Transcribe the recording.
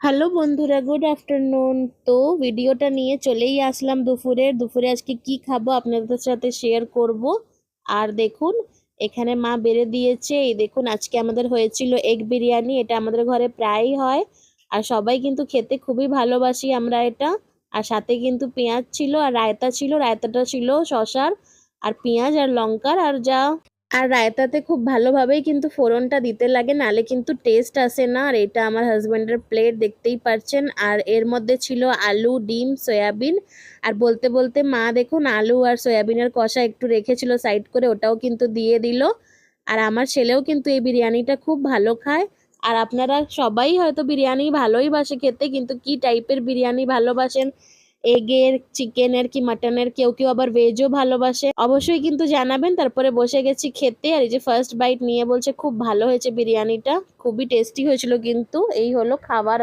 Hello বন্ধুরা, good afternoon. তো ভিডিওটা নিয়ে চলেই আসলাম দুপুরে আজকে কি খাবো আপনাদের সাথে শেয়ার করব। আর দেখুন, এখানে মা বেড়ে দিয়েছে। এই দেখুন, আজকে আমাদের হয়েছিল এগ বিরিয়ানি। এটা আমাদের ঘরে প্রায়ই হয়, আর সবাই কিন্তু খেতে খুবই ভালোবাসি আমরা এটা। আর সাথে কিন্তু পেঁয়াজ ছিল আর রায়তা ছিল। রায়তাটা ছিল শসার আর পেঁয়াজ আর লঙ্কার। আর রায়তাতে খুব ভালোভাবেই কিন্তু ফোড়নটা দিতে লাগে, নালে কিন্তু টেস্ট আসে না। আর এটা আমার হাজবেন্ডের প্লেট, দেখতেই পাচ্ছেন। আর এর মধ্যে ছিল আলু, ডিম, সয়াবিন। আর বলতে বলতে মা দেখুন আলু আর সয়াবিনের কষা একটু রেখেছিল সাইড করে, ওটাও কিন্তু দিয়ে দিল। আর আমার ছেলেও কিন্তু এই বিরিয়ানিটা খুব ভালো খায়। আর আপনারা সবাই হয়তো বিরিয়ানি ভালোই বাসে খেতে, কিন্তু কি টাইপের বিরিয়ানি ভালোবাসেন, এগের, চিকেনের কি মাটনের, কেউ কেউ আবার ভেজও ভালোবাসে, অবশ্যই কিন্তু জানাবেন। তারপরে বসে গেছি খেতে। আর এই যে ফার্স্ট বাইট নিয়ে বলছে খুব ভালো হয়েছে বিরিয়ানিটা, খুবই টেস্টি হয়েছিল। কিন্তু এই হলো খাবার।